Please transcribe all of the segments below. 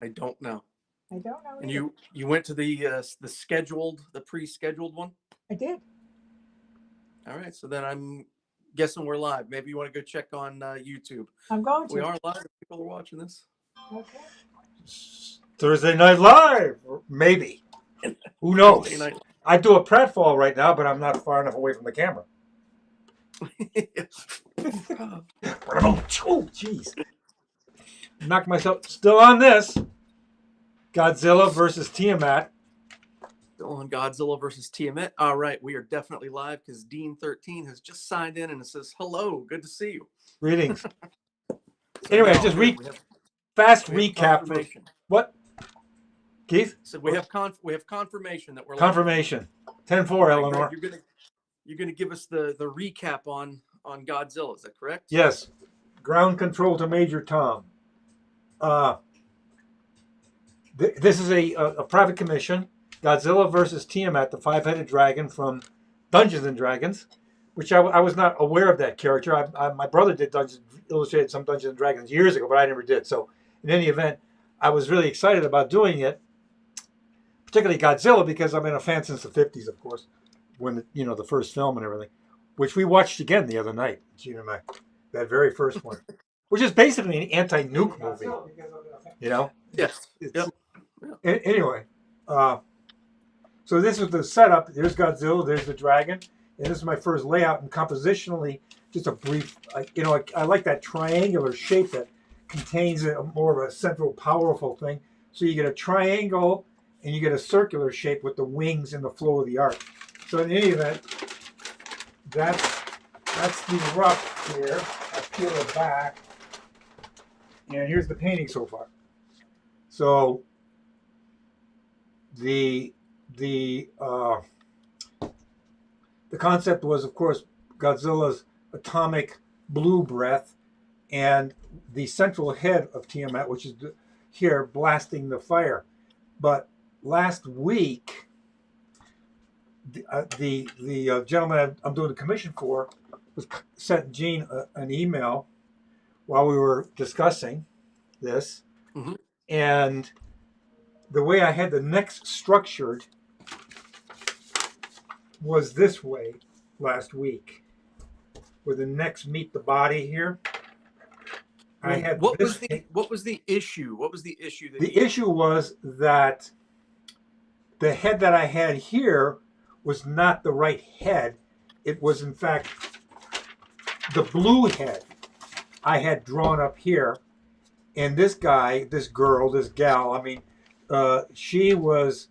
I don't know. I don't know And either. you went to the pre-scheduled one. I did. All right, so then I'm guessing we're live. Maybe you want to go check on YouTube. I'm going We to. are live. People are watching this. Okay. Thursday Night Live, maybe. Who Thursday knows? night. I do a pratfall right now, but I'm not far enough away from the camera. Oh, jeez. Knocked myself. Still on this. Godzilla versus Tiamat. Still on Godzilla versus Tiamat. All right, we are definitely live because Dean13 has just signed in and it says, "Hello, good to see you." Greetings. So Anyway, no, just good. fast We have recap for confirmation. what? Keith? So we have confirmation that we're live. Confirmation. 10-4, Greg, Eleanor. you're gonna give us the recap on Godzilla. Is that correct? Yes. Ground control to Major Tom. This is a private commission. Godzilla versus Tiamat, the five-headed dragon from Dungeons and Dragons, which I was not aware of that character. My brother did illustrated some Dungeons and Dragons years ago, but I never did. So in any event, I was really excited about doing it, particularly Godzilla, because I've been a fan since the 50s, of course, when the first film and everything, which we watched again the other night, Gina and I, that very first one, which is basically an anti-nuke movie. Yes. Yep. Anyway, so this is the setup. There's Godzilla, there's the dragon, and this is my first layout. And compositionally, just a brief, I like that triangular shape that contains more of a central powerful thing. So you get a triangle and you get a circular shape with the wings and the flow of the arc. So in any event, that's the rough here. I peel it back, and here's the painting so far. So the concept was, of course, Godzilla's atomic blue breath and the central head of Tiamat, which is here blasting the fire. But last week, the gentleman I'm doing the commission for sent Gene an email while we were discussing this, Mm-hmm. and the way I had the necks structured was this way last week, where the necks meet the body here. I had what was the issue? What was the issue? The issue was that the head that I had here was not the right head. It was, in fact, the blue head I had drawn up here. And this guy, this girl, this gal, she was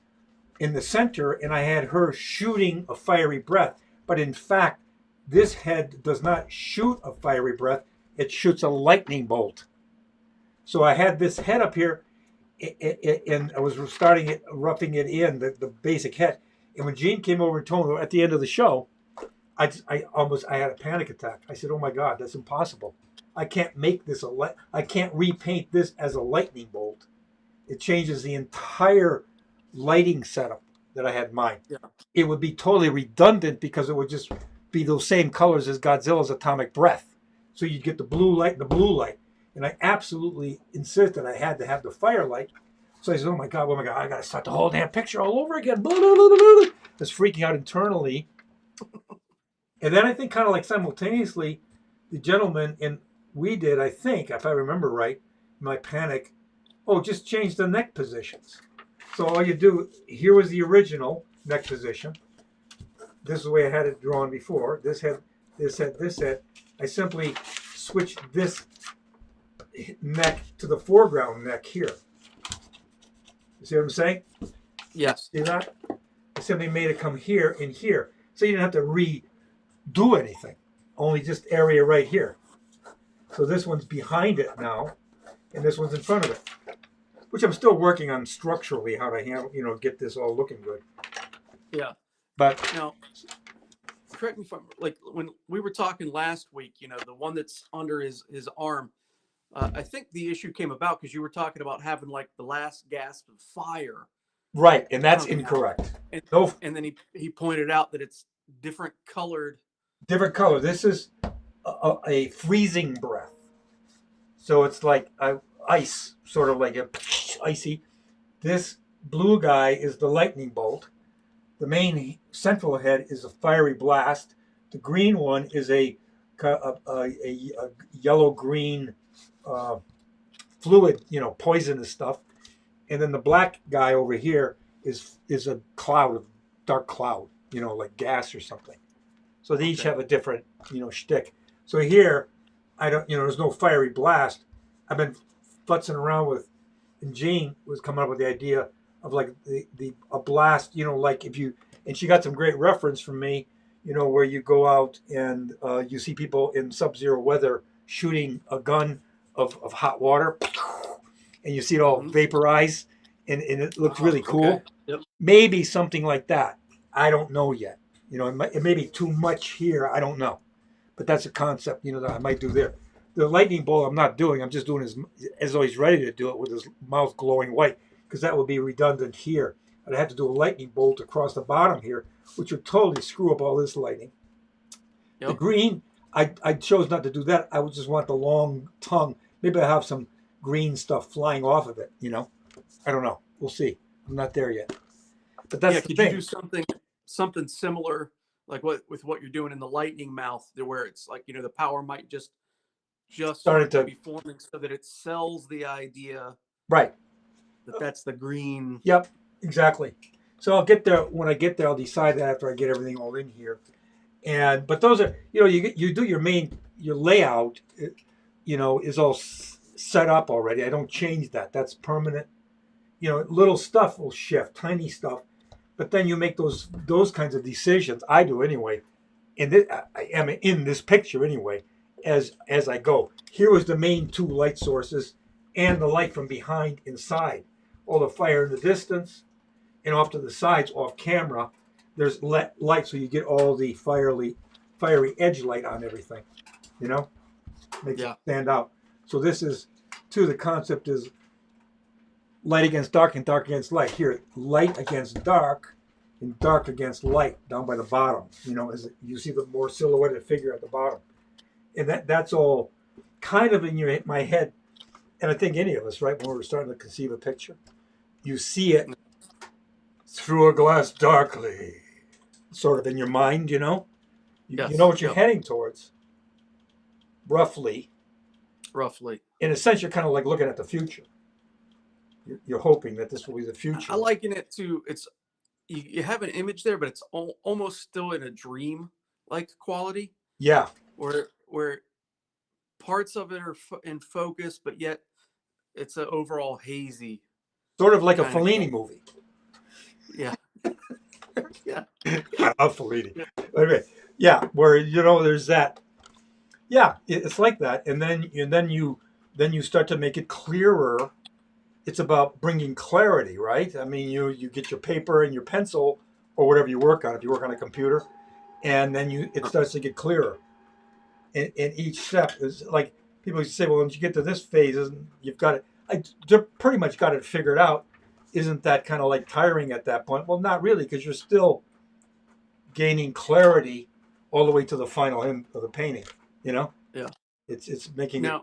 in the center, and I had her shooting a fiery breath. But in fact, this head does not shoot a fiery breath. It shoots a lightning bolt. So I had this head up here, and I was roughing it in, the basic head. And when Gene came over and told me at the end of the show, I had a panic attack. I said, "Oh my God, that's impossible. I can't make this I can't repaint this as a lightning bolt. It changes the entire lighting setup that I had in mind. Yeah. It would be totally redundant because it would just be those same colors as Godzilla's atomic breath. So you'd get the blue light and the blue light. And I absolutely insisted I had to have the firelight. So I said, oh my God, I got to start the whole damn picture all over again. Blah, blah, blah, blah, blah. I was freaking out internally. And then I think kind of like simultaneously, the gentleman, and we did, I think, if I remember right, my panic, just change the neck positions. So all you do, here was the original neck position. This is the way I had it drawn before. This head, this head, this head. I simply switched this neck to the foreground neck here. You see what I'm saying? Yes. See that? I simply made it come here and here. So you didn't have to redo anything. Only just area right here. So this one's behind it now, and this one's in front of it. Which I'm still working on structurally, how to handle, get this all looking good. Yeah. But now, correct me if I'm when we were talking last week, the one that's under his arm, I think the issue came about because you were talking about having like the last gasp of fire. Right, and that's incorrect. And then he pointed out that it's different colored. Different color. This is a freezing breath. So it's like ice, sort of like icy. This blue guy is the lightning bolt. The main central head is a fiery blast. The green one is a yellow green fluid, poisonous stuff. And then the black guy over here is a cloud, dark cloud, like gas or something. So they each have a different, shtick. So here, I don't, there's no fiery blast. I've been futzing around with, and Jane was coming up with the idea of like a blast, like if you, and she got some great reference from me, where you go out and you see people in sub-zero weather shooting a gun of hot water, and you see it all vaporize, and it looks really cool. Okay. Yep. Maybe something like that. I don't know yet. It may be too much here. I don't know, but that's a concept, that I might do there. The lightning bolt I'm not doing. I'm just doing as though he's ready to do it with his mouth glowing white, because that would be redundant here. I'd have to do a lightning bolt across the bottom here, which would totally screw up all this lighting. Yep. The green, I chose not to do that. I would just want the long tongue. Maybe I have some green stuff flying off of it. I don't know. We'll see. I'm not there yet. But that's the thing. Could you do something similar, like with what you're doing in the lightning mouth, where it's like the power might just started to be forming, so that it sells the idea, right? That's the green. Yep, exactly. So I'll get there. When I get there, I'll decide that after I get everything all in here. But those are, you do your layout, is all set up already. I don't change that. That's permanent. Little stuff will shift, tiny stuff, but then you make those kinds of decisions. I do anyway. I am in this picture anyway, as I go. Here was the main two light sources, and the light from behind inside. All the fire in the distance, and off to the sides, off camera, there's light, so you get all the fiery edge light on everything. Makes it stand out. So this is, the concept is light against dark and dark against light. Here, light against dark and dark against light down by the bottom. As you see the more silhouetted figure at the bottom. And that's all kind of in my head. And I think any of us, right, when we're starting to conceive a picture, you see it through a glass darkly, sort of in your mind, you know what you're heading towards, roughly. In a sense, you're kind of like looking at the future. You're hoping that this will be the future. I liken it to, it's you have an image there, but it's almost still in a dream-like quality. Yeah. Where parts of it are in focus, but yet it's an overall hazy. Sort of like a Fellini movie. Yeah. Yeah. I love Fellini. Yeah, where there's that. Yeah, it's like that, and then you start to make it clearer. It's about bringing clarity, right? I mean, you get your paper and your pencil or whatever you work on. If you work on a computer, and then it starts to get clearer. And each step is like, people say, well, once you get to this phase, you've got it. I pretty much got it figured out. Isn't that kind of like tiring at that point? Well, not really, because you're still gaining clarity all the way to the final end of the painting. Yeah. It's making it.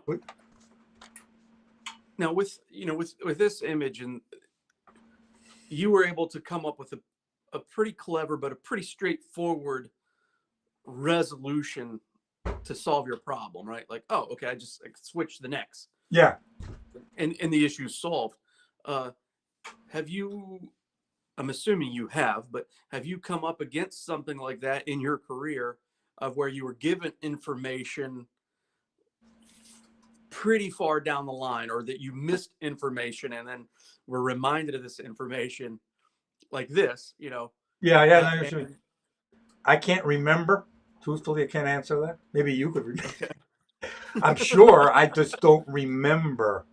Now with this image, and you were able to come up with a pretty clever but a pretty straightforward resolution to solve your problem, right? Like, oh, okay, I switch the next. Yeah. And the issue's solved. Have you, I'm assuming you have, but have you come up against something like that in your career, of where you were given information pretty far down the line, or that you missed information and then were reminded of this information like this, Yeah. I can't remember. Truthfully, I can't answer that. Maybe you could remember. Okay. I'm sure. I just don't remember.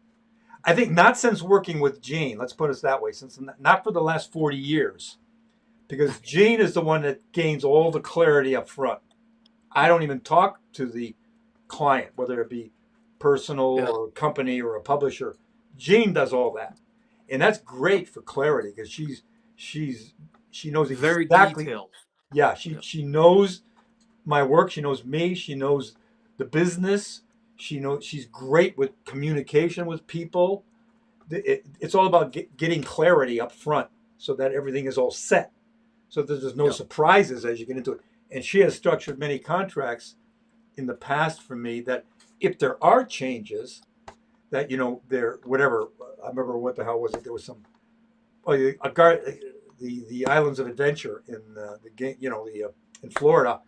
I think not since working with Gene. Let's put it that way. Since not for the last 40 years, because Gene is the one that gains all the clarity up front. I don't even talk to the client, whether it be personal or company or a publisher. Gene does all that, and that's great for clarity, because she knows exactly. Very detailed. Yeah, she knows my work. She knows me. She knows the business. She's great with communication with people. it's all about getting clarity up front so that everything is all set, so that there's no Yep. surprises as you get into it. And she has structured many contracts in the past for me that if there are changes, that there whatever. I remember what the hell was it? There was some the Islands of Adventure in the game, in Florida.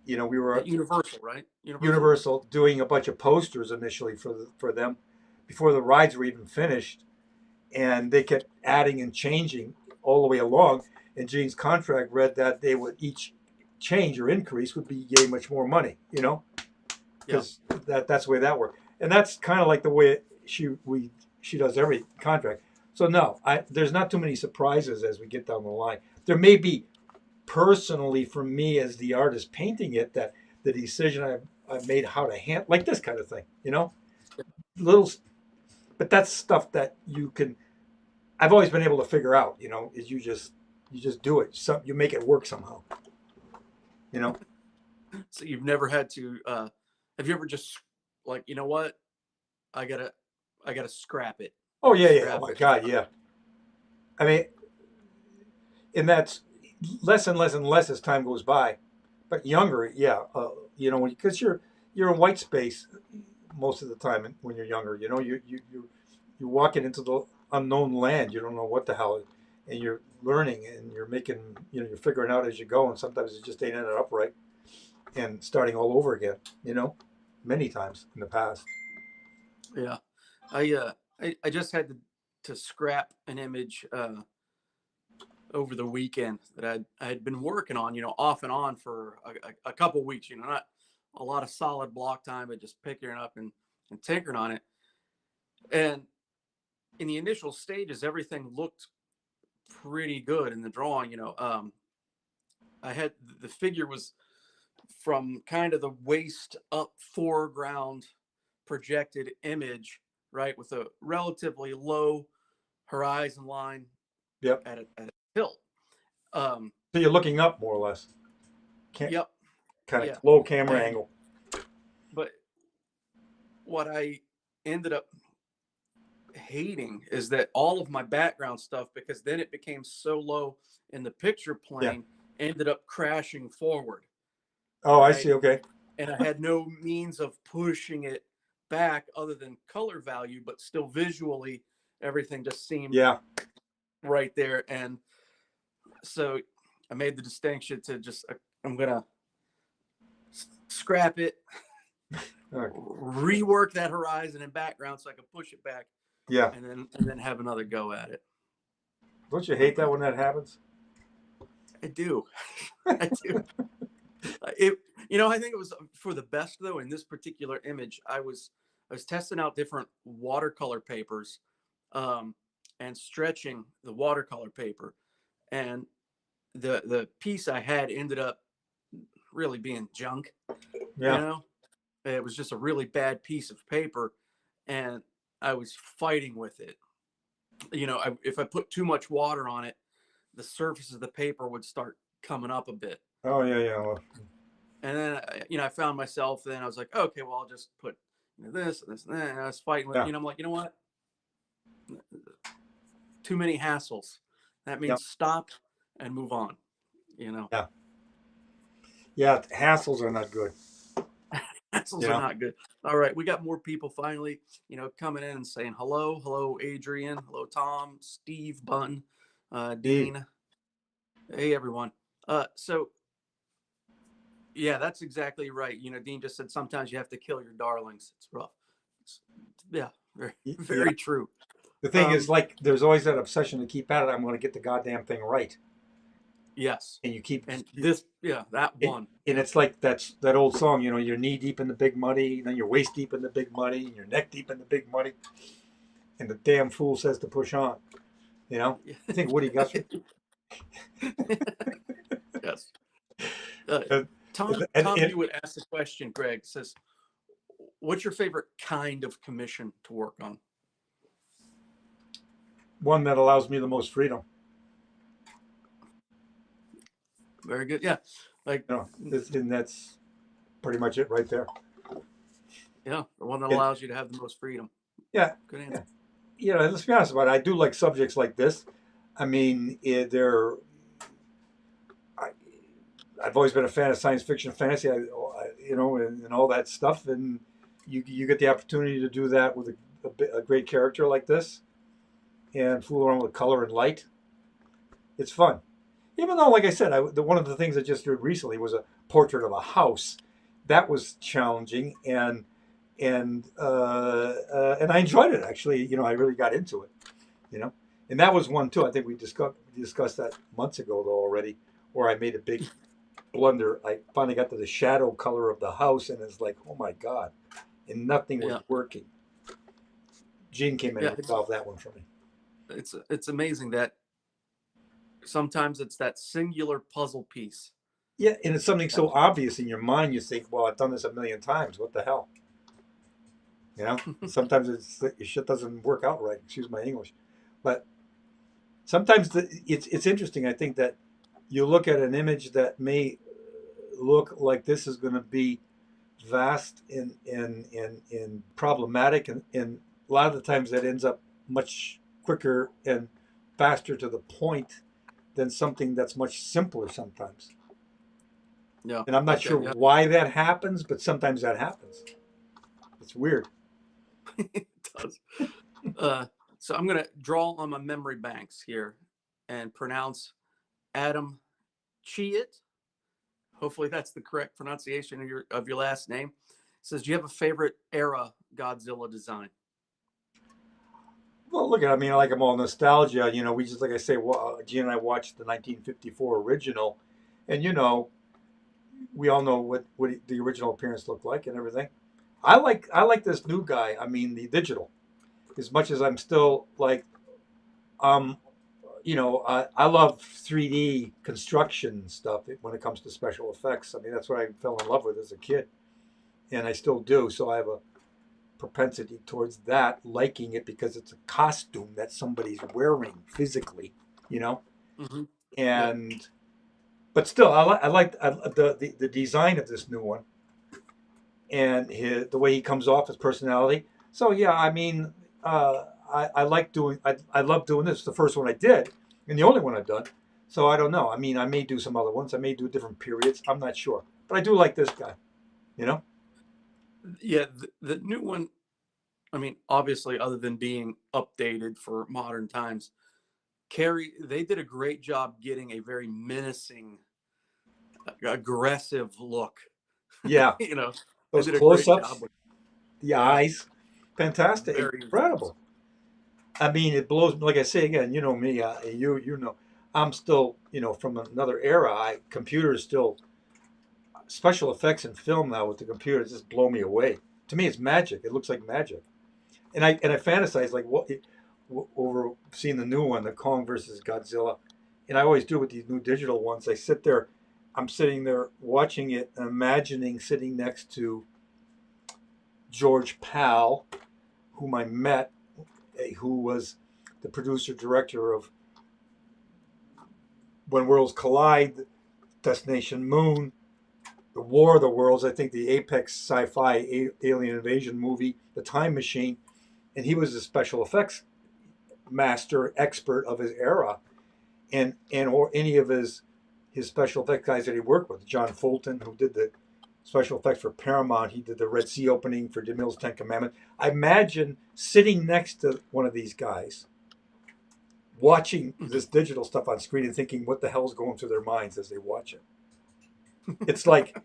We were At Universal, right? Universal doing a bunch of posters initially for them before the rides were even finished, and they kept adding and changing all the way along. And Gene's contract read that they would each change or increase would be yay much more money, because that's the way that worked. And that's kind of like the way she does every contract. So no, there's not too many surprises as we get down the line. There may be personally for me as the artist painting it that the decision I've made how to handle like this kind of thing, little, but that's stuff that I've always been able to figure out, is you just do it. You make it work somehow, So you've never had to, have you ever just like, you know what? I gotta scrap it. Oh yeah. Scrap Oh my it. God. Yeah. I mean, and that's less and less and less as time goes by, but younger. Yeah. Because you're in white space most of the time when you're younger, you're walking into the unknown land. You don't know what the hell, and you're learning and you're making, you're figuring out as you go. And sometimes it just ain't ended up right and starting all over again, many times in the past. Yeah. I just had to scrap an image over the weekend that I had been working on, off and on for a couple weeks, not a lot of solid block time, but just picking it up and tinkering on it. And in the initial stages, everything looked pretty good in the drawing. I had the figure was from kind of the waist up foreground projected image, right, with a relatively low horizon line Yep. at a tilt. So you're looking up more or less. Yep. Kind Yeah. of low camera angle. But what I ended up hating is that all of my background stuff, because then it became so low in the picture plane, ended up crashing forward. Oh, right? I see. Okay. And I had no means of pushing it back other than color value, but still visually everything just seemed right there. And so I made the distinction to just, I'm going to scrap it, rework that horizon and background so I could push it back. Yeah. And then have another go at it. Don't you hate that when that happens? I do. I do. I think it was for the best though. In this particular image, I was testing out different watercolor papers, and stretching the watercolor paper, and the piece I had ended up really being junk. Yeah. It was just a really bad piece of paper, and I was fighting with it. If I put too much water on it, the surface of the paper would start coming up a bit. Oh yeah. Well, and then I found myself. Then I was like, okay, well, I'll just put this and this and that. And I was fighting with. I'm like, you know what? Too many hassles. That means stop and move on. Yeah. Yeah. Hassles are not good. Hassles are not good. All right, we got more people finally, coming in and saying hello. Hello, Adrian. Hello, Tom, Steve, Bun, Dean. Hey, everyone. So, yeah, that's exactly right. Dean just said sometimes you have to kill your darlings. It's rough. Very true. The thing is, like, there's always that obsession to keep at it. I'm going to get the goddamn thing right. Yes. And you keep that one. And it's like that old song, you're knee deep in the big muddy, then you're waist deep in the big muddy, and you're neck deep in the big muddy, and the damn fool says to push on. I think Woody Guthrie. Yes. Tom, you would ask the question. Greg says, "What's your favorite kind of commission to work on?" One that allows me the most freedom. Very good. Yeah. And that's pretty much it right there. Yeah. The one that allows you to have the most freedom. Yeah. Good answer. let's be honest about it. I do like subjects like this. I mean, they're. I, I've always been a fan of science fiction, fantasy, and all that stuff. And you get the opportunity to do that with a great character like this, and fool around with color and light. It's fun. Even though, like I said, one of the things I just did recently was a portrait of a house. That was challenging, and I enjoyed it actually. I really got into it. You know, and that was one too. I think we discussed that months ago though already, where I made a big blunder. I finally got to the shadow color of the house, and it's like, oh my god, and nothing was Yeah. working. Gene came in Yeah. and solved that one for me. It's amazing that sometimes it's that singular puzzle piece. Yeah, and it's something so obvious in your mind. You think, well, I've done this a million times. What the hell? Sometimes your shit doesn't work out right. Excuse my English, but sometimes it's interesting. I think that you look at an image that may look like this is going to be vast and problematic, and a lot of the times that ends up much quicker and faster to the point than something that's much simpler sometimes. Yeah. And I'm not Okay. sure Yeah. why that happens, but sometimes that happens. It's weird. It does. Uh, so I'm gonna draw on my memory banks here and pronounce Adam Chiat. Hopefully that's the correct pronunciation of your last name. It says, do you have a favorite era Godzilla design? Well, look at, I mean, I like them all nostalgia. We just, like I say, Gene and I watched the 1954 original, and we all know what the original appearance looked like and everything. I like this new guy. I mean, the digital. As much as I'm still like, um, I love 3D construction stuff when it comes to special effects. I mean, that's what I fell in love with as a kid, and I still do. So I have a propensity towards that, liking it because it's a costume that somebody's wearing physically, you know. Mm-hmm. Yep. And but still, I like the design of this new one and the way he comes off, his personality. So yeah, I mean, I like doing. I love doing this. It's the first one I did, and the only one I've done. So I don't know. I mean, I may do some other ones. I may do different periods. I'm not sure, but I do like this guy. You know. Yeah. The new one, I mean, obviously, other than being updated for modern times, they did a great job getting a very menacing, aggressive look. Yeah, you know, they those did a great close-ups, job with. the Yeah, eyes, fantastic, very intense. incredible. I mean, it blows. Like I say again, you know me. You know, I'm still from another era. Computers still special effects in film now with the computers just blow me away. To me, it's magic. It looks like magic, and I fantasize like over seeing the new one, the Kong versus Godzilla, and I always do with these new digital ones. I sit there, I'm sitting there watching it, and imagining sitting next to George Pal, whom I met, who was the producer director of When Worlds Collide, Destination Moon, The War of the Worlds, I think the apex sci-fi alien invasion movie, The Time Machine, and he was a special effects master expert of his era, and or any of his special effects guys that he worked with. John Fulton, who did the special effects for Paramount, he did the Red Sea opening for DeMille's Ten Commandments. I imagine sitting next to one of these guys, watching this digital stuff on screen and thinking, what the hell's going through their minds as they watch it? It's like,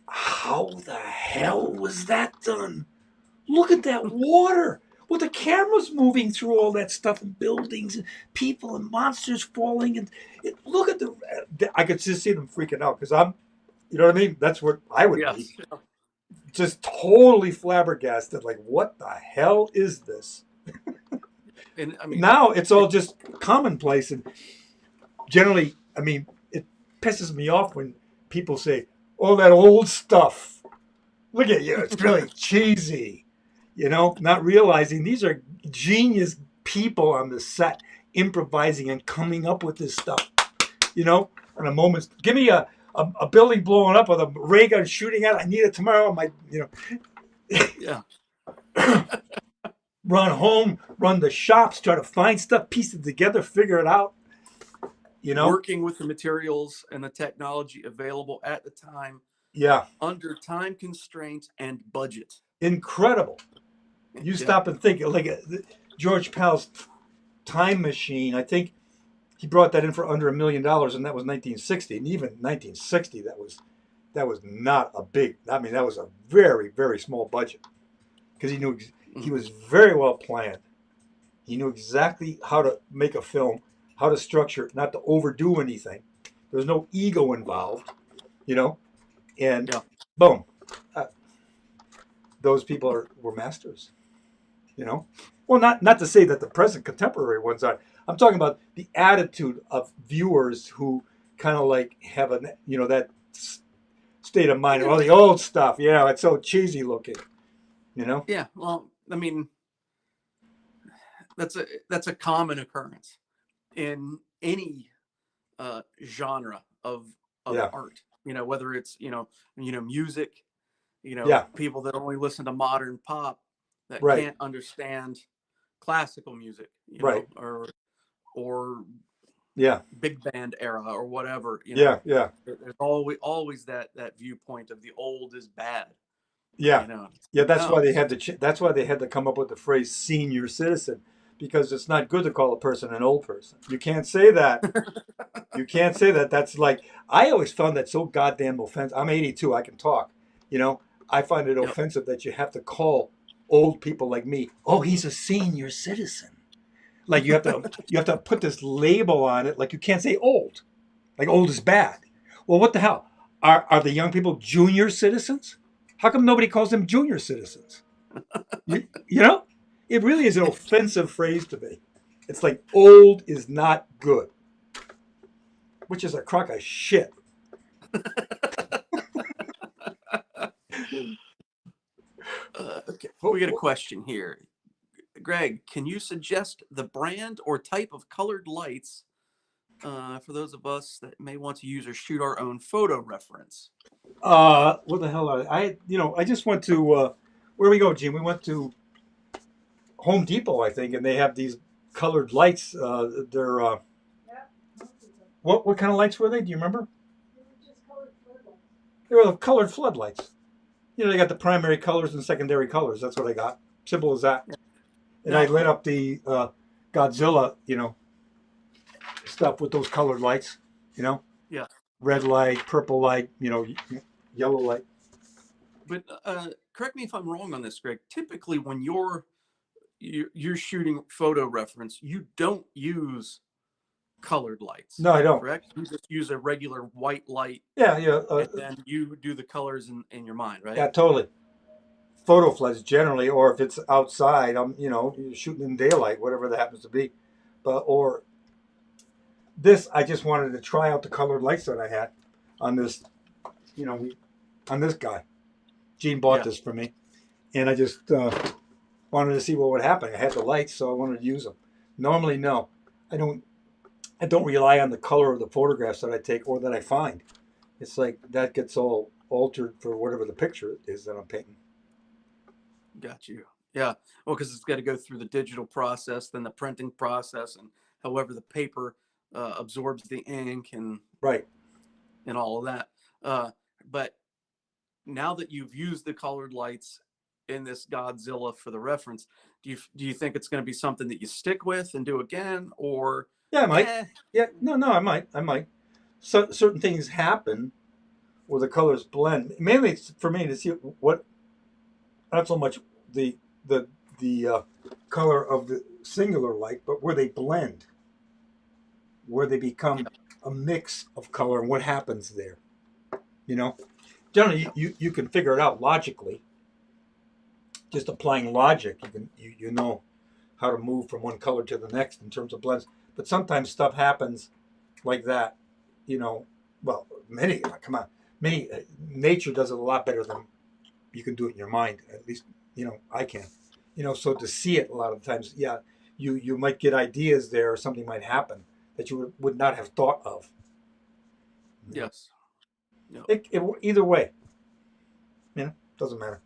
how the hell was that done? Look at that water. Well, the camera's moving through all that stuff and buildings and people and monsters falling. And look at I could just see them freaking out because you know what I mean? That's what I would be. Yes. Just totally flabbergasted. Like, what the hell is this? And I mean, Now it's all just commonplace. And generally, I mean, it pisses me off when people say, oh, that old stuff. Look at you. It's really cheesy. Not realizing these are genius people on the set improvising and coming up with this stuff. In a moment, give me a building blowing up with a ray gun shooting at it. I need it tomorrow. yeah. run home, run the shops, try to find stuff, piece it together, figure it out. You know? Working with the materials and the technology available at the time Yeah. under time constraints and budget. Incredible. You Yeah. stop and think, like George Pal's time machine, I think he brought that in for under $1 million, and that was 1960. And even 1960, that was not a big. I mean, that was a very, very small budget because he knew he was very well planned. He knew exactly how to make a film, how to structure it, not to overdo anything. There was no ego involved, you know. And Yeah. boom, uh, those people were masters, you know. Well, not to say that the present contemporary ones are. I'm talking about the attitude of viewers who kind of like have a that state of mind. All the old stuff, it's so cheesy looking, you know. Yeah. Well, I mean, that's a common occurrence in any genre of Yeah, art. Whether it's music. yeah, People that only listen to modern pop that right, can't understand classical music. right, Or yeah, big band era or whatever. yeah, yeah, There's always that viewpoint of the old is bad. yeah, yeah. That's why No. they had to. That's why they had to come up with the phrase "senior citizen," because it's not good to call a person an old person. You can't say that. You can't say that. That's like I always found that so goddamn offensive. I'm 82. I can talk. You know, I find it Yep. offensive that you have to call old people like me. Oh, he's a senior citizen. Like you have to put this label on it. Like you can't say old. Like old is bad. Well, what the hell? Are the young people junior citizens? How come nobody calls them junior citizens? You know, it really is an offensive phrase to me. It's like old is not good, which is a crock of shit. Okay. We got a question here. Greg, can you suggest the brand or type of colored lights for those of us that may want to use or shoot our own photo reference? What the hell? I just went to where we go, Gene. We went to Home Depot, I think, and they have these colored lights. They're what kind of lights were they? Do you remember? They were the colored floodlights. They got the primary colors and secondary colors. That's what I got. Simple as that. Yeah. And I Now, lit up the Godzilla, stuff with those colored lights. You know, yeah, red light, purple light, yellow light. but correct me if I'm wrong on this, Greg. Typically, when you're shooting photo reference, you don't use colored lights, No, I don't. correct? You just use a regular white light, Yeah, yeah, and then you do the colors in your mind, right? yeah, totally. Photo floods generally, or if it's outside, I'm you're shooting in daylight, whatever that happens to be. But or this, I just wanted to try out the colored lights that I had on this, on this guy. Gene bought Yeah, this for me, and I just wanted to see what would happen. I had the lights, so I wanted to use them. Normally, no, I don't. I don't rely on the color of the photographs that I take or that I find. It's like that gets all altered for whatever the picture is that I'm painting. got you. Yeah, well, because it's got to go through the digital process, then the printing process, and however the paper absorbs the ink Right. and all of that. But now that you've used the colored lights in this Godzilla for the reference, do you think it's going to be something that you stick with and do again, or Yeah, I might. eh? Yeah, no, I might. I might. So certain things happen where the colors blend. Mainly it's for me to see what, not so much the the the color of the singular light, but where they blend, where they Yeah, become a mix of color, and what happens there. You know, generally yeah, you can figure it out logically. Just applying logic, you know how to move from one color to the next in terms of blends. But sometimes stuff happens like that. You know, well, come on, nature does it a lot better than you can do it in your mind. At least I can. So to see it a lot of times, yeah, you might get ideas there, or something might happen that you would not have thought of. yes, yeah. Either way, doesn't matter.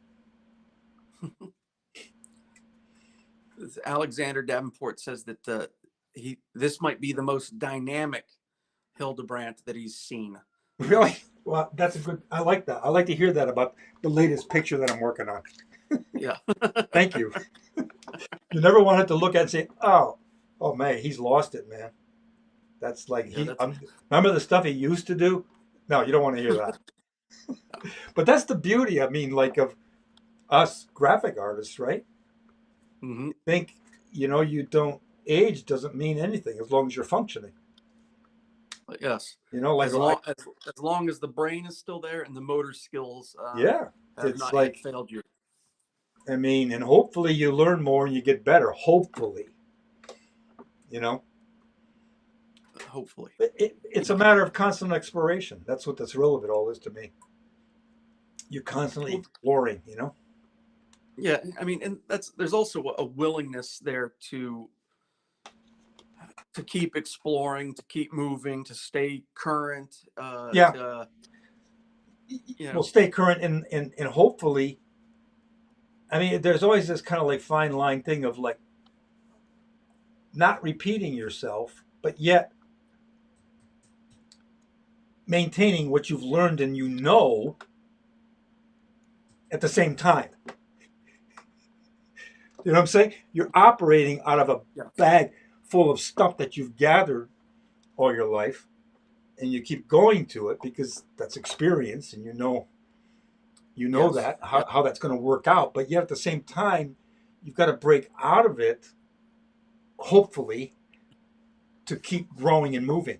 Alexander Davenport says that this might be the most dynamic Hildebrandt that he's seen. Really? Well, that's a good. I like that. I like to hear that about the latest picture that I'm working on. Yeah. Thank you. You never wanted to look at it and say, oh man, he's lost it, man. That's like Yeah, remember the stuff he used to do? No, you don't want to hear that. But that's the beauty, I mean, like of us graphic artists, right? hmm Think, you don't age doesn't mean anything as long as you're functioning. Yes. Like As long as the brain is still there and the motor skills yeah, have it's not yet like, failed you. I mean, and hopefully you learn more and you get better. Hopefully, you know. Hopefully. It's a matter of constant exploration. That's what the thrill of it all is to me. You're constantly Well, exploring. yeah, I mean, and there's also a willingness there to keep exploring, to keep moving, to stay current, Yeah, to we'll stay current and hopefully. I mean, there's always this kind of like fine line thing of like not repeating yourself, but yet maintaining what you've learned and at the same time. You know what I'm saying? You're operating out of a yeah, bag full of stuff that you've gathered all your life, and you keep going to it because that's experience, and yes, that yeah, how that's going to work out. But yet at the same time, you've got to break out of it, hopefully, to keep growing and moving.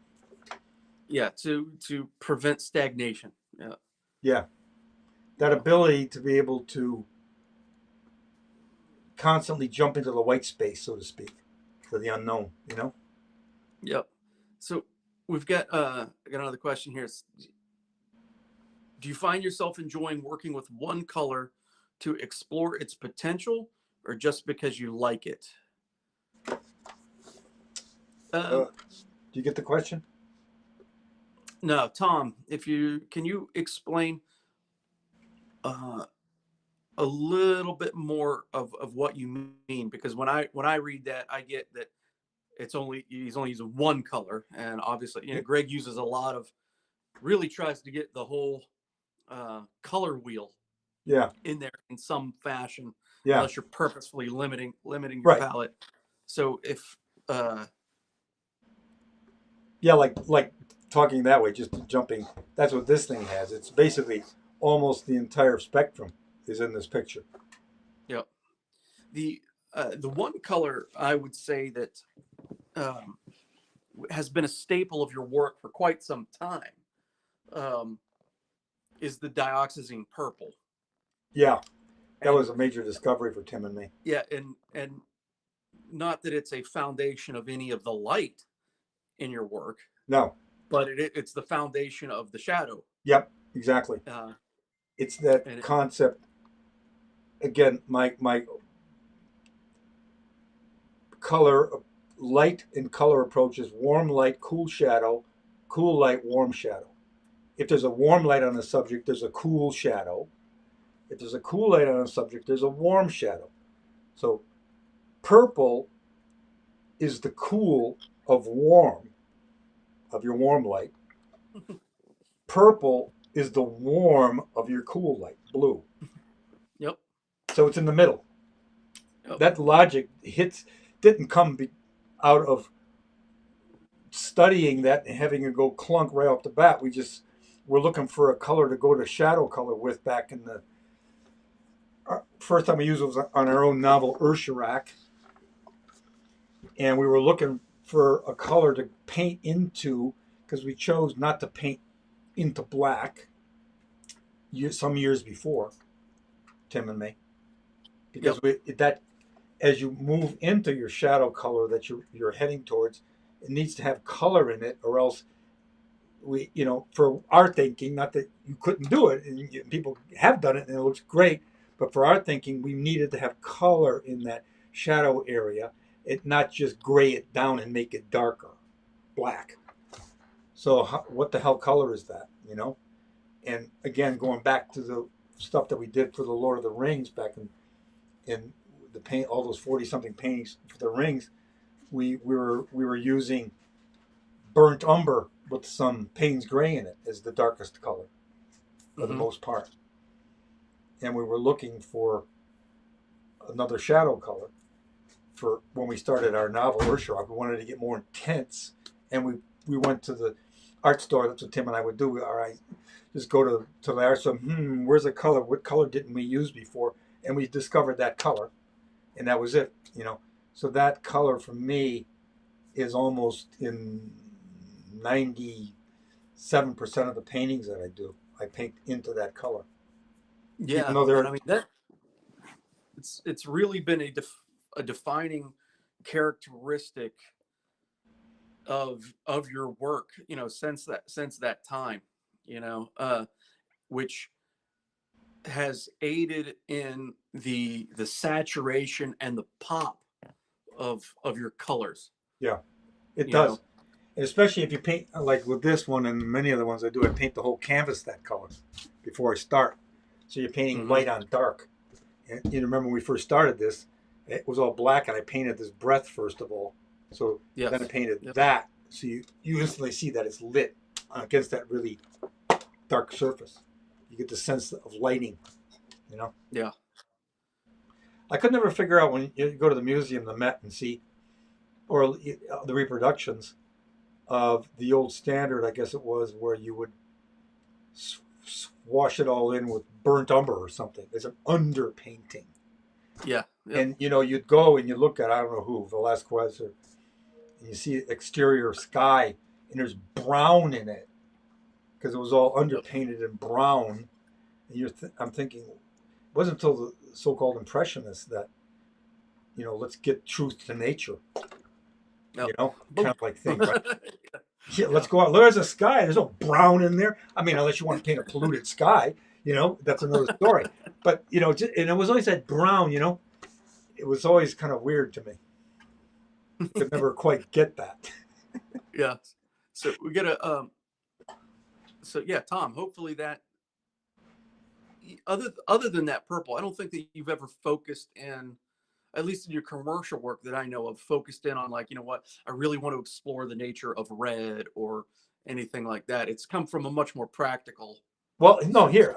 yeah, to prevent stagnation. Yeah, Yeah, that ability to be able to constantly jump into the white space, so to speak, for the unknown. yep. So we've got another question here. Do you find yourself enjoying working with one color to explore its potential, or just because you like it? Do Um, you get the question? no, Tom, if you can you explain uh, a little bit more of what you mean, because when I read that, I get that he's only using one color, and obviously Greg uses a lot of, really tries to get the whole color wheel Yeah, in there in some fashion, yeah, unless you're purposefully limiting your right. palette. So if uh, Yeah, like talking that way, just jumping. That's what this thing has. It's basically almost the entire spectrum is in this picture. you know, the one color I would say that um, has been a staple of your work for quite some time um, is the dioxazine purple. Yeah, that And was a major discovery for Tim and me. yeah, and not that it's a foundation of any of the light in your work, No, but it's the foundation of the shadow. yep, exactly. Uh, It's that and concept again. My color, light and color approach is warm light, cool shadow, cool light, warm shadow. If there's a warm light on a subject, there's a cool shadow. If there's a cool light on a subject, there's a warm shadow. So purple is the cool of your warm light. Purple is the warm of your cool light, blue. yep, So it's in the middle. yep, That logic didn't come out of studying that and having it go clunk right off the bat. We're looking for a color to go to shadow color with back in the first time we used it was on our own novel Ursharak, and we were looking for a color to paint into because we chose not to paint into black some years before, Tim and me, because yep, that as you move into your shadow color that you're heading towards, it needs to have color in it, or else for our thinking, not that you couldn't do it, and people have done it and it looks great, but for our thinking, we needed to have color in that shadow area, it not just gray it down and make it darker, black. So what the hell color is that? And again, going back to the stuff that we did for the Lord of the Rings back in the paint, all those 40 something paintings for the rings, we were using burnt umber with some Payne's gray in it as the darkest color for the Hmm. most part, and we were looking for another shadow color for when we started our novel Ursharok. We wanted to get more intense, and we went to the art store. That's what Tim and I would do. All right, just go to the art store. Where's the color? What color didn't we use before? And we discovered that color, and that was it. So that color for me is almost in 97% of the paintings that I do. I paint into that color, even Yeah, though and they're I mean that it's really been a defining characteristic of your work, since that time, which has aided in the saturation and the pop of your colors. yeah, it You know. does. And especially if you paint like with this one and many other ones I do, I paint the whole canvas that color before I start. So you're painting Hmm. light on dark. And you remember when we first started this, it was all black, and I painted this breath first of all. So then I Yes. painted Yep. that, so you instantly see that it's lit against that really dark surface. You get the sense of lighting. You know, Yeah. I could never figure out when you go to the museum, the Met, and see or the reproductions of the old standard. I guess it was where you would wash it all in with burnt umber or something. It's an underpainting. Yeah. Yep. And you'd go and you look at, I don't know who, Velasquez, and you see exterior sky, and there's brown in it because it was all Yep. underpainted in brown. And I'm thinking, it wasn't until the so-called impressionists that let's get truth to nature. Yep. Kind Boom. of like thing, right? Yeah, let's Yeah. go out. There's a sky. There's no brown in there. I mean, unless you want to paint a polluted sky, that's another story. But and it was always that brown. It was always kind of weird to me. Could never quite get that. Yeah. So we get a so yeah, Tom, hopefully that other than that purple, I don't think that you've ever focused in, at least in your commercial work that I know of, focused in on, like, I really want to explore the nature of red or anything like that. It's come from a much more practical Well, no, sense. here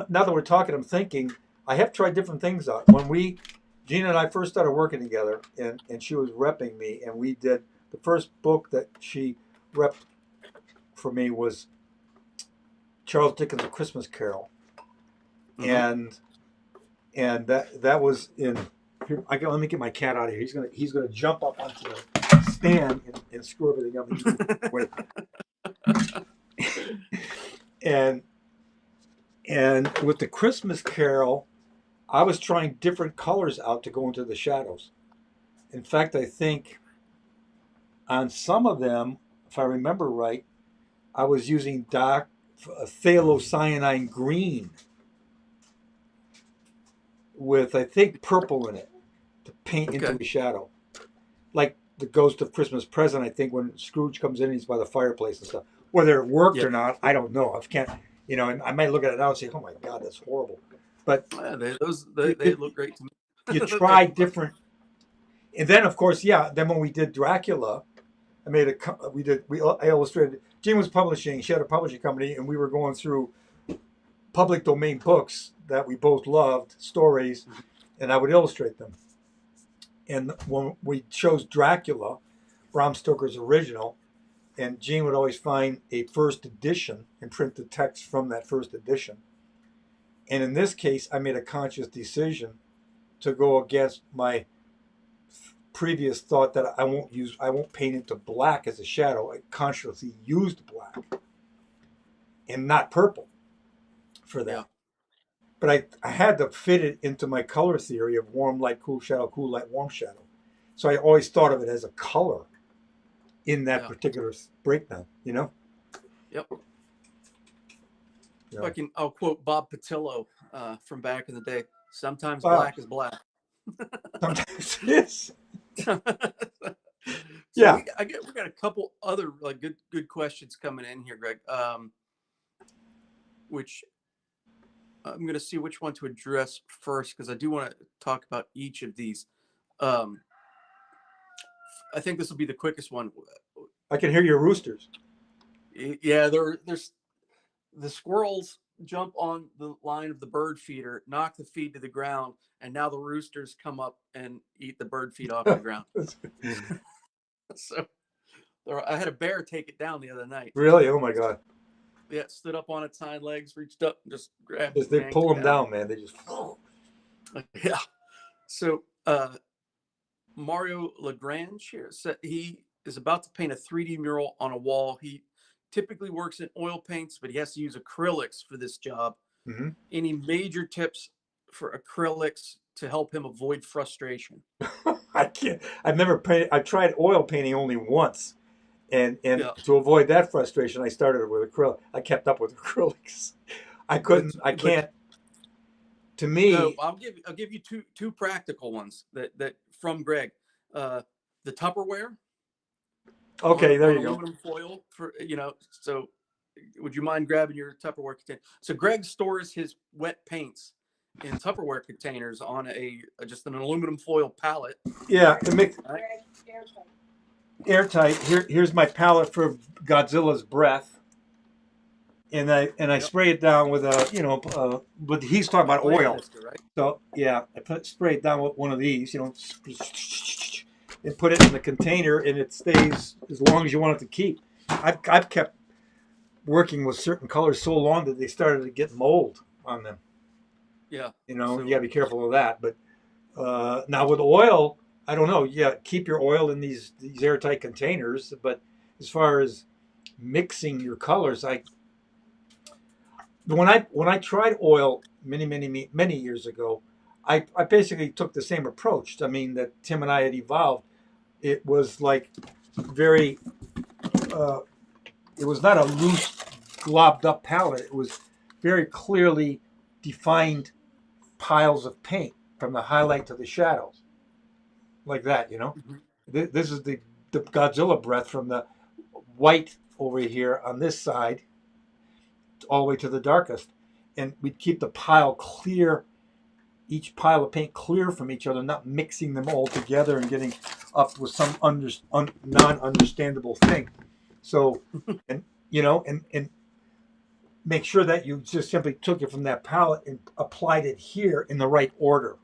now that we're talking, I'm thinking I have tried different things out. When Gina and I first started working together, and she was repping me, and we did the first book that she repped for me was Charles Dickens' A Christmas Carol, Hmm. and that was in. Here, let me get my cat out of here. He's gonna jump up onto the stand and screw everything up. Wait. and and with the Christmas Carol, I was trying different colors out to go into the shadows. In fact, I think on some of them, if I remember right, I was using dark phthalocyanine green with, I think, purple in it to paint into Okay. a shadow. Like the Ghost of Christmas Present, I think, when Scrooge comes in and he's by the fireplace and stuff. Whether it worked Yeah. or not, I don't know. I can't, and I might look at it now and say, oh my God, that's horrible. But Yeah, they you, look great to me. you They try look fun. different. And then, of course, yeah, then when we did Dracula, I illustrated. Jean was publishing. She had a publishing company, and we were going through public domain books that we both loved, stories, and I would illustrate them. And when we chose Dracula, Bram Stoker's original, and Jean would always find a first edition and print the text from that first edition. And in this case, I made a conscious decision to go against my previous thought that I won't paint into black as a shadow. I consciously used black and not purple for Yeah. that. But I had to fit it into my color theory of warm light, cool light, warm shadow. So I always thought of it as a color in that Yeah. particular breakdown, you know? Yep. You If I know. can, I'll quote Bob Patillo from back in the day. Sometimes Wow. black is black. Sometimes it is. So Yeah. we got a couple other, like, good questions coming in here, Greg. Which I'm going to see which one to address first because I do want to talk about each of these. Um, I think this will be the quickest one. I can hear your roosters. Yeah, there's the squirrels jump on the line of the bird feeder, knock the feed to the ground, and now the roosters come up and eat the bird feed off the ground. So I had a bear take it down the other night. Really? Oh my God. Yeah, it stood up on its hind legs, reached up, and just grabbed it. They Yanked pull it them down, man. They just. Yeah. So Mario Lagrange here said he is about to paint a 3D mural on a wall. He typically works in oil paints, but he has to use acrylics for this job. Mm-hmm. Any major tips for acrylics to help him avoid frustration? I can't. I've never painted. I tried oil painting only once, and Yeah, to avoid that frustration, I started with acrylic. I kept up with acrylics. I couldn't. I but can't. To no, me, I'll give you two practical ones that from Greg. Uh, the Tupperware okay, there on you go. aluminum foil for so would you mind grabbing your Tupperware container? So Greg stores his wet paints in Tupperware containers on a just an aluminum foil pallet. Yeah, it makes Right? airtight. Here's my palette for Godzilla's breath, and I Yep. spray it down with but he's talking A about plant oil. mister, right? So yeah, spray it down with one of these, and put it in the container, and it stays as long as you want it to keep. I've kept working with certain colors so long that they started to get mold on them. Yeah. You So gotta be careful of that. But now with oil, I don't know. Yeah, keep your oil in these airtight containers. But as far as mixing your colors, when I tried oil many years ago, I basically took the same approach. I mean that Tim and I had evolved. It was like very. Uh, it was not a loose, globbed up palette. It was very clearly defined piles of paint from the highlight to the shadows, like that. mhm. This is the Godzilla breath from the white over here on this side all the way to the darkest, and we'd keep the pile clear, each pile of paint clear from each other, not mixing them all together and getting up with some non-understandable thing. So, and and make sure that you just simply took it from that palette and applied it here in the right order.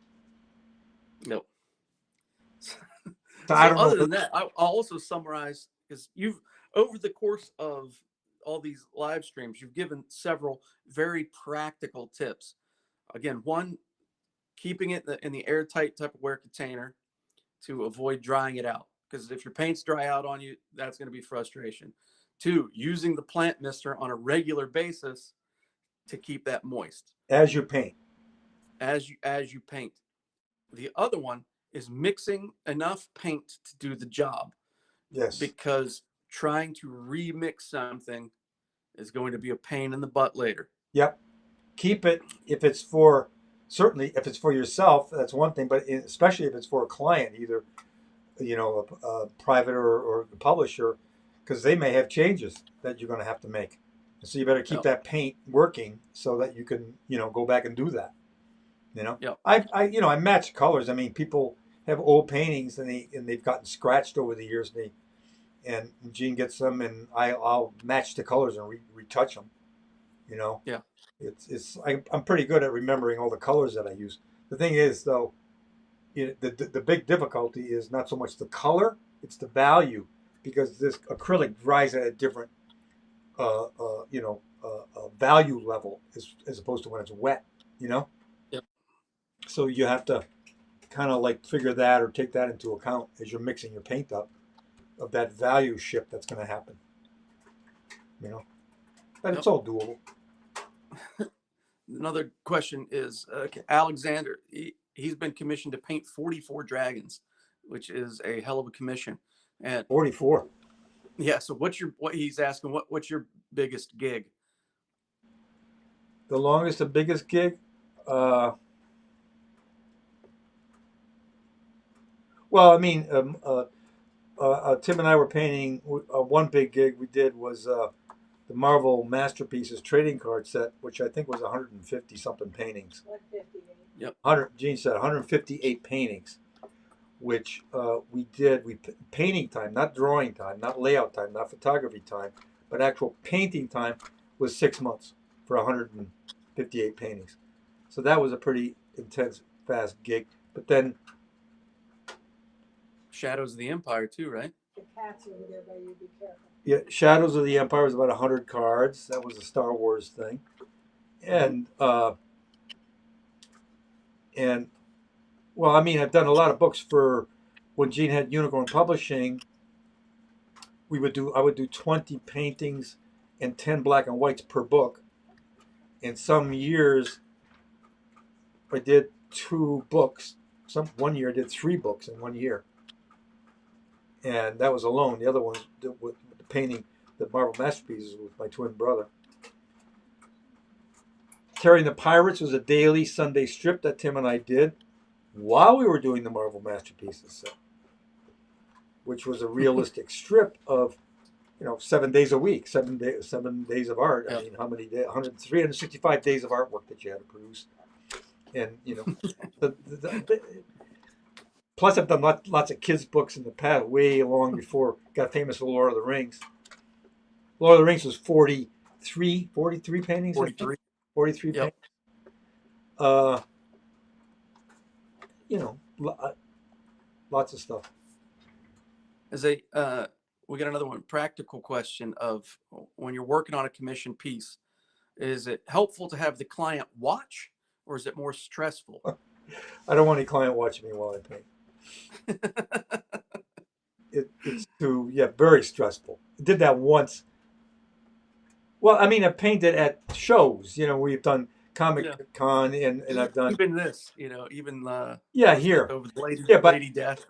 No. So I So don't know. other than that, I'll also summarize because you've over the course of all these live streams, you've given several very practical tips. Again, one, keeping it in the airtight Tupperware container to avoid drying it out. Because if your paints dry out on you, that's going to be frustration. Two, using the plant mister on a regular basis to keep that moist As you paint. as you paint. The other one is mixing enough paint to do the job Yes. because trying to remix something is going to be a pain in the butt later. Yep. Keep it if it's for certainly if it's for yourself, that's one thing, but especially if it's for a client, either a private or a publisher, because they may have changes that you're going to have to make. So you better keep Yep. that paint working so that you can go back and do that. Yep. I match colors. I mean, people have old paintings and they've gotten scratched over the years. And Gene gets them, and I'll match the colors and retouch them. You know, Yeah. I'm pretty good at remembering all the colors that I use. The thing is, though, the big difficulty is not so much the color; it's the value, because this acrylic dries at a different, value level as opposed to when it's wet. You know, Yep. so you have to kind of like figure that or take that into account as you're mixing your paint up of that value shift that's going to happen. You know, but it's Yep. all doable. Another question is Alexander. He's been commissioned to paint 44 dragons, which is a hell of a commission. And 44. yeah, so what he's asking? What's your biggest gig? The longest and biggest gig. Uh, well, I mean, Tim and I were painting. One big gig we did was the Marvel Masterpieces trading card set, which I think was 150 something paintings. 158. Yep. 100. Gene said 158 paintings, which we did. We painting time, not drawing time, not layout time, not photography time, but actual painting time was 6 months for 158 paintings. So that was a pretty intense, fast gig. But then, Shadows of the Empire too, right? The cats over there by you, be careful. yeah, Shadows of the Empire was about 100 cards. That was a Star Wars thing, and well, I mean, I've done a lot of books for when Gene had Unicorn Publishing. I would do 20 paintings and 10 black and whites per book. In some years, I did 2 books. One year I did 3 books in 1 year, and that was alone. The other one with the painting, the Marvel Masterpieces, with my twin brother. Carrying the Pirates was a daily Sunday strip that Tim and I did while we were doing the Marvel Masterpieces set, which was a realistic strip of 7 days a week, 7 days of art. Yeah. I mean, how many days? 365 days of artwork that you had to produce, and plus I've done lots of kids books in the past, way long before got famous for Lord of the Rings. Lord of the Rings was 43 paintings. 43. 43 Yep. paintings. Lots of stuff. As a we got another one, practical question of when you're working on a commission piece, is it helpful to have the client watch or is it more stressful? I don't want any client watching me while I paint. It's very stressful. I did that once. Well, I mean, I painted at shows. We've done Comic Con, and I've done even this, even here. over the Lady Death.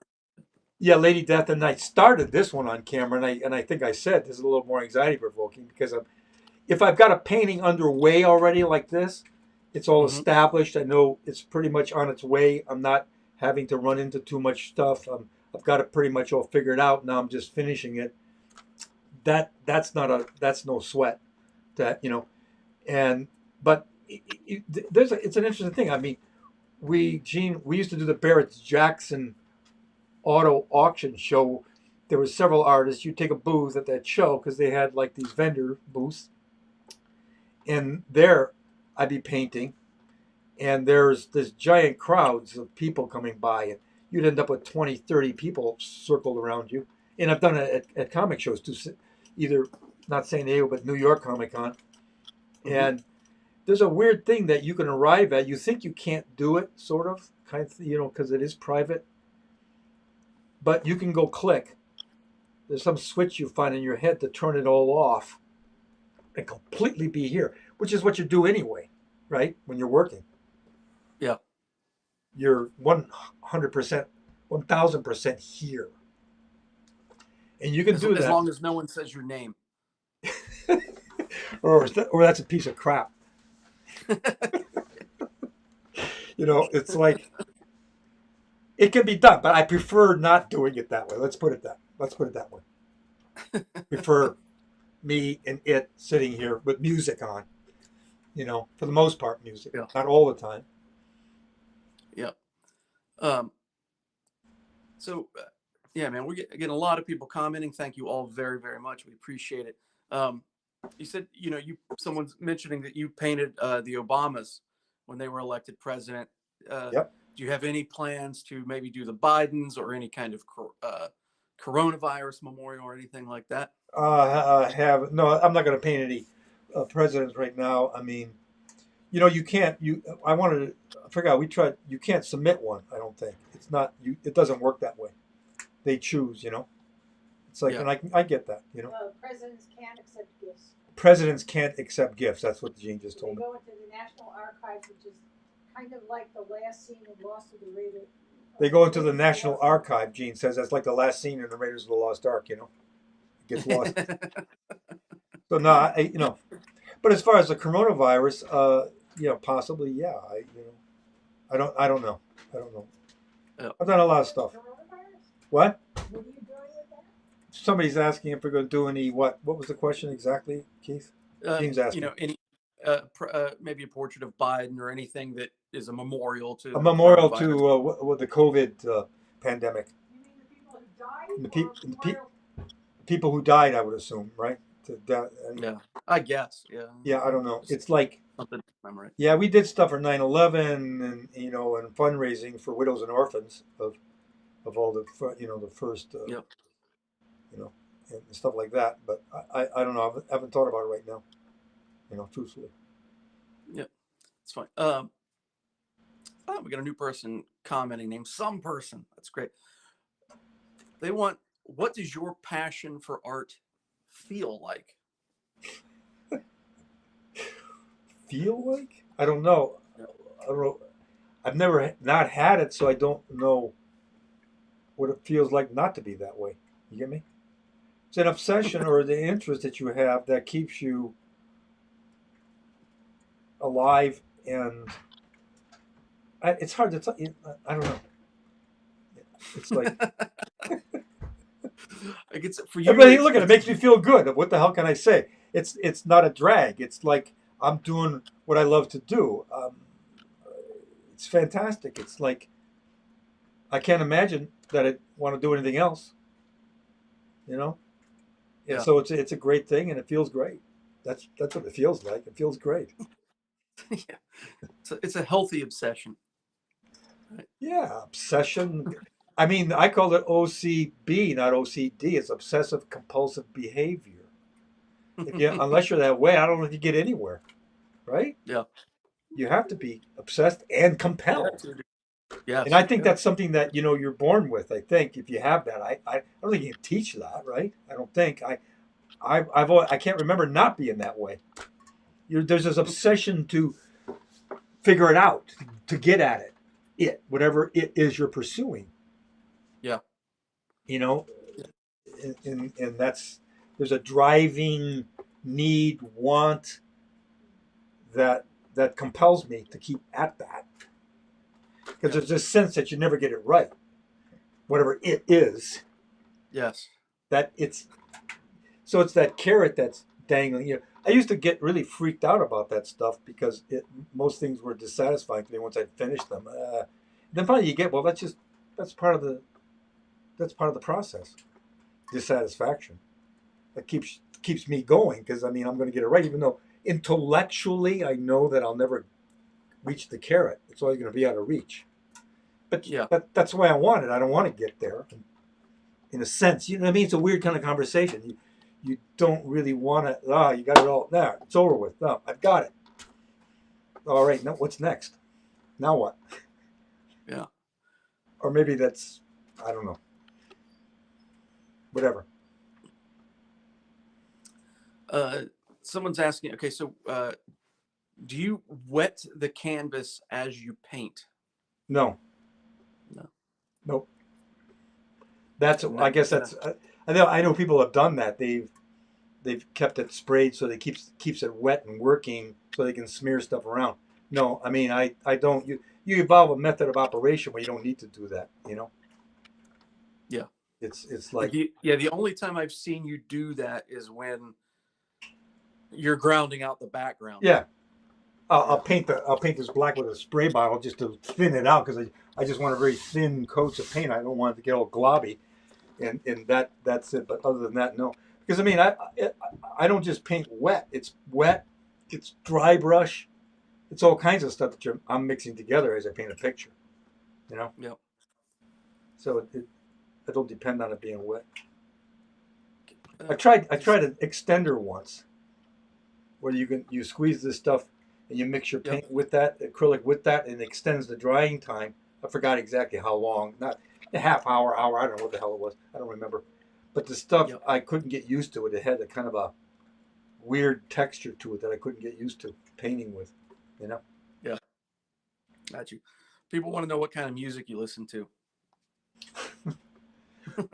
Yeah, Lady Death, and I started this one on camera, and I think I said this is a little more anxiety provoking because if I've got a painting underway already like this, it's all established. I know it's pretty much on its way. I'm not having to run into too much stuff. I've got it pretty much all figured out. Now I'm just finishing it. That's no sweat. But it's an interesting thing. I mean, we used to do the Barrett Jackson auto auction show. There were several artists. You take a booth at that show because they had like these vendor booths, and there I'd be painting, and there's this giant crowds of people coming by, and you'd end up with 20, 30 people circled around you. And I've done it at comic shows too, either not San Diego but New York Comic Con. And there's a weird thing that you can arrive at. You think you can't do it, sort of, because it is private. But you can go click. There's some switch you find in your head to turn it all off and completely be here, which is what you do anyway, right? When you're working. Yeah. You're 100%, 1,000% here. And you can do that. As long as no one says your name. or that's a piece of crap. It's like, it can be done, but I prefer not doing it that way. Let's put it that way. Prefer me and it sitting here with music on. For the most part, music, not all the time. Yeah. So, man, we're getting a lot of people commenting. Thank you all very, very much. We appreciate it. You said, someone's mentioning that you painted the Obamas when they were elected president. Yep. Do you have any plans to maybe do the Bidens or any kind of coronavirus memorial or anything like that? No, I'm not going to paint any presidents right now. I mean, you can't. I forgot. We tried. You can't submit one. I don't think it's not. It doesn't work that way. They choose. It's like, and I get that. Presidents can't accept gifts. Presidents can't accept gifts. That's what Gene just told me. They go into the National Archives, which is kind of like the last scene in Lost of the Raiders. They go into the National Archive. Gene says that's like the last scene in the Raiders of the Lost Ark. It gets lost. So no, but as far as the coronavirus, possibly, yeah. I don't know. Yeah. I've done a lot of stuff. Coronavirus? What? What are you doing with that? somebody's asking if we're going to do any what? What was the question exactly, Keith? James You asking. know, any maybe a portrait of Biden or anything that is a memorial to A the memorial coronavirus. to what the COVID pandemic. You mean the people who died And or memorial? people who died, I would assume, right? Yeah, I guess. Yeah, Yeah, I don't know. just It's like, something to commemorate. yeah, we did stuff for 9/11 and, and fundraising for widows and orphans of all the, the first, Yep. you know, and stuff like that. But I don't know. I haven't thought about it right now, truthfully. Yep. It's fine. Oh, we got a new person commenting named Some Person. That's great. They want, what does your passion for art feel like? Feel like? I don't know. Yep. I don't know. I've never not had it, so I don't know what it feels like not to be that way. You get me? It's an obsession or the interest that you have that keeps you alive, and it's hard to tell. I don't know. It's like, I guess for you, everybody, look at it. It makes me feel good. What the hell can I say? It's not a drag. It's like I'm doing what I love to do. It's fantastic. It's like I can't imagine that I want to do anything else. You know. And Yeah. so it's a great thing, and it feels great. That's what it feels like. It feels great. Yeah. It's a healthy obsession. Right? Yeah, obsession. I mean, I call it OCB, not OCD. It's obsessive compulsive behavior. Unless you're that way, I don't know if you get anywhere, right? Yeah. You have to be obsessed and compelled. Yes. And I think Yeah. that's something that you're born with. I think if you have that, I don't think you can teach that, right? I don't think I can't remember not being that way. There's this obsession to figure it out, to get at whatever it is you're pursuing. Yeah. And there's a driving need, want that compels me to keep at that, because there's this sense that you never get it right, whatever it is. Yes. That it's that carrot that's dangling. I used to get really freaked out about that stuff because most things were dissatisfying to me once I'd finished them. Then finally you get, well, that's part of the process. Dissatisfaction that keeps me going, because I'm going to get it right, even though intellectually I know that I'll never reach the carrot. It's always going to be out of reach. But Yeah. that's the way I want it. I don't want to get there. In a sense, you know what I mean? It's a weird kind of conversation. You don't really want to. You got it all there. It's over with. No, I've got it. All right. Now what's next? Now what? Yeah. Or maybe that's, I don't know. Whatever. Someone's asking. Okay, so do you wet the canvas as you paint? No. No. Nope. I guess that's. I know people have done that. They've kept it sprayed so that it keeps it wet and working, so they can smear stuff around. No, I mean I don't. You evolve a method of operation where you don't need to do that. Yeah. It's like the only time I've seen you do that is when you're grounding out the background. Yeah. I'll paint this black with a spray bottle just to thin it out, because I just want a very thin coats of paint. I don't want it to get all globby, and that's it. But other than that, no. Because I don't just paint wet. It's wet. It's dry brush. It's all kinds of stuff that I'm mixing together as I paint a picture. Yep. So I don't depend on it being wet. I tried an extender once, where you squeeze this stuff and you mix your paint with that acrylic with that, and it extends the drying time. I forgot exactly how long, not a half hour. I don't know what the hell it was. I don't remember. But the stuff, I couldn't get used to it. It had a kind of a weird texture to it that I couldn't get used to painting with. Yeah. Got you. People want to know what kind of music you listen to.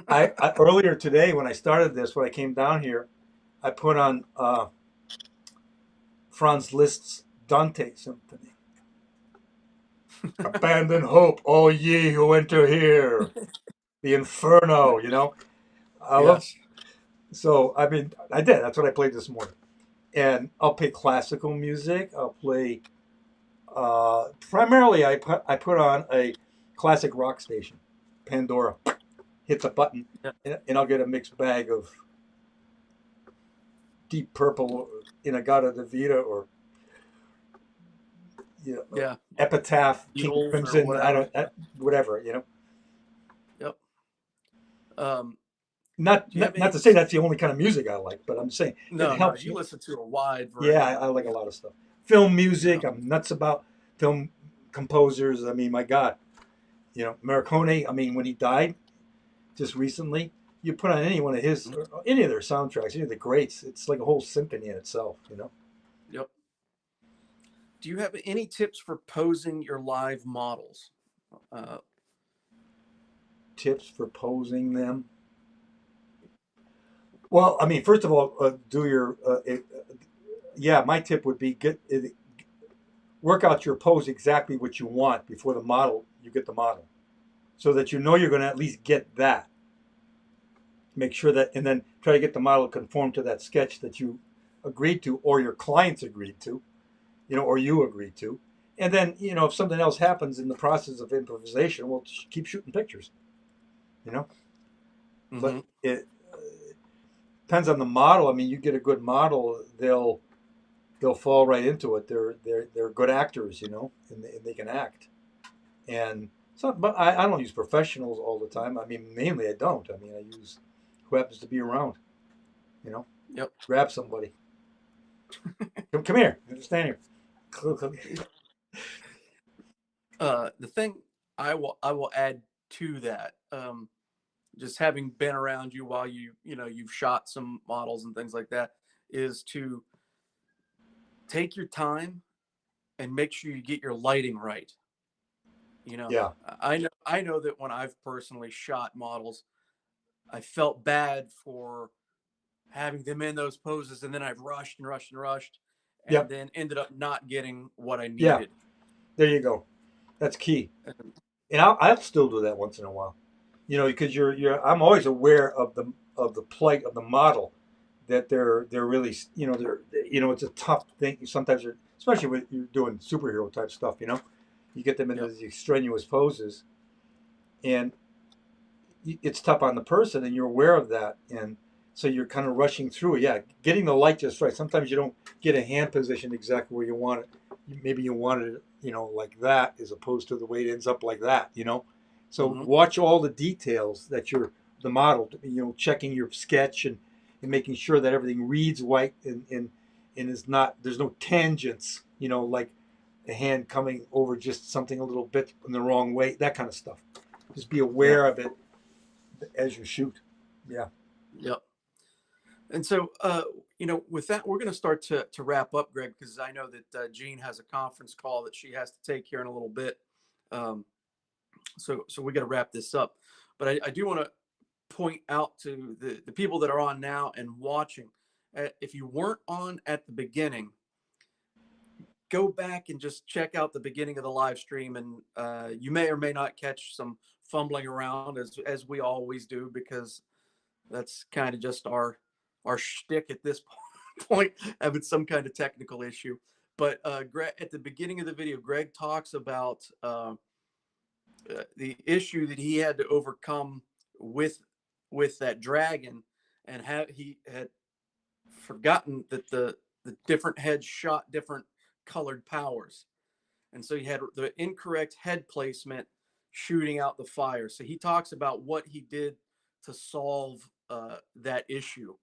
I earlier today, when I started this, when I came down here, I put on Franz Liszt's Dante Symphony. Abandon hope, all ye who enter here. The Inferno, I love So I mean, I did. That's what I played this morning. And I'll play classical music. I'll play primarily. I put on a classic rock station, Pandora. Hit the button, Yeah. and I'll get a mixed bag of Deep Purple, Inagata Devita, or Yeah. Epitaph, King Beatles or Crimson. I whatever. don't, whatever. Yep. Um, Not, do you have not any? not to say that's the only kind of music I like, but I'm saying it No, no. helps You me. listen to a wide Yeah, variety. I like a lot of stuff. Film Yeah. music. I'm nuts about film composers. I mean, my God, Morricone. I mean, when he died just recently, you put on any one of his, Mhm. or any of their soundtracks, any of the greats. It's like a whole symphony in itself. Yep. Do you have any tips for posing your live models? Uh, Tips for posing them. Well, I mean, first of all, do your. Yeah, my tip would be work out your pose exactly what you want before you get the model, so that you know you're going to at least get that. Make sure that, and then try to get the model to conform to that sketch that you agreed to, or your clients agreed to, or you agreed to. And then, if something else happens in the process of improvisation, well, just keep shooting pictures, you know. But mhm. it depends on the model. I mean, you get a good model, they'll fall right into it. They're good actors, and they can act. And so, but I don't use professionals all the time. I mean, mainly I don't. I mean, I use who happens to be around. You know, Yep. grab somebody. Come here. Stand here. The thing I will add to that, just having been around you while you've shot some models and things like that, is to take your time and make sure you get your lighting right. You know, Yeah. I know that when I've personally shot models, I felt bad for having them in those poses, and then I've rushed and rushed and rushed, and Yep. then ended up not getting what I Yeah. needed. There you go. That's key. And, And I'll still do that once in a while. Because I'm always aware of the plight of the model, that they're really, it's a tough thing. Sometimes, especially when you're doing superhero type stuff, you get them into yep. these extraneous poses, and it's tough on the person, and you're aware of that, and so you're kind of rushing through it. Yeah, getting the light just right. Sometimes you don't get a hand position exactly where you want it. Maybe you want it, like that, as opposed to the way it ends up like that. So Hmm. watch all the details that you're the model, checking your sketch, and making sure that everything reads white, and is not, there's no tangents, like a hand coming over just something a little bit in the wrong way, that kind of stuff. Just be Yeah. aware of it as you shoot. Yeah. Yep. And so, with that, we're going to start to wrap up, Greg, because I know that Jean has a conference call that she has to take here in a little bit. Um, so we got to wrap this up. But I do want to point out to the people that are on now and watching. If you weren't on at the beginning, go back and just check out the beginning of the live stream, and you may or may not catch some fumbling around, as we always do, because that's kind of just our shtick at this point, having some kind of technical issue. But Greg, at the beginning of the video, Greg talks about the issue that he had to overcome with that dragon, and he had forgotten that the different heads shot different colored powers, and so he had the incorrect head placement shooting out the fire. So he talks about what he did to solve that issue.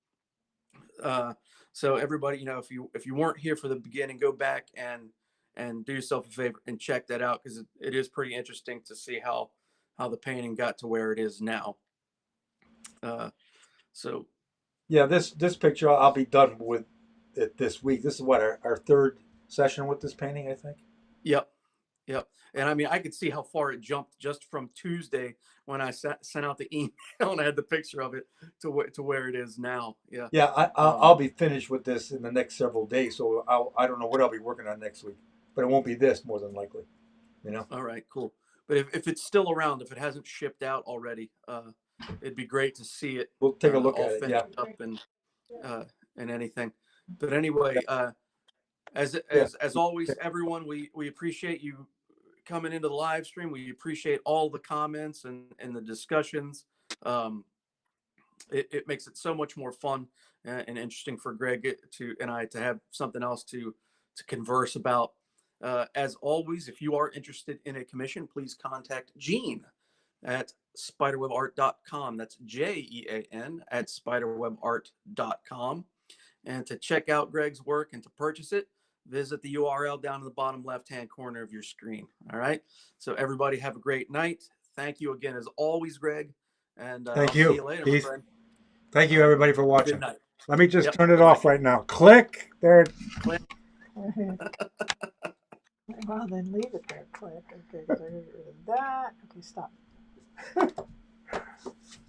Uh, so everybody, if you weren't here for the beginning, go back and do yourself a favor and check that out, because it is pretty interesting to see how the painting got to where it is now. Uh, so Yeah. This picture, I'll be done with it this week. This is what our third session with this painting, I think. yep, yep. And I mean, I could see how far it jumped just from Tuesday when I sent out the email and I had the picture of it to where it is now. Yeah. Yeah, I'll be finished with this in the next several days. So I don't know what I'll be working on next week, but it won't be this more than likely. All right, cool. But if it's still around, if it hasn't shipped out already, it'd be great to see it. We'll take a look all at it. finished Yeah. up and anything. But anyway, as always, everyone, we appreciate you coming into the live stream. We appreciate all the comments and the discussions. It makes it so much more fun and interesting for Greg and I to have something else to converse about. As always, if you are interested in a commission, please contact Gene at spiderwebart.com. That's JEAN at spiderwebart.com. And to check out Greg's work and to purchase it, visit the URL down in the bottom left-hand corner of your screen. All right. So everybody have a great night. Thank you again, as always, Greg. And Thank I'll you. see you later, my friend. Thank you, everybody, for watching. Good night. Let me just turn it Bye-bye. off right now. Click there. Click. Well, then leave it there, click. Okay, 'cause I got rid of that. Okay, stop.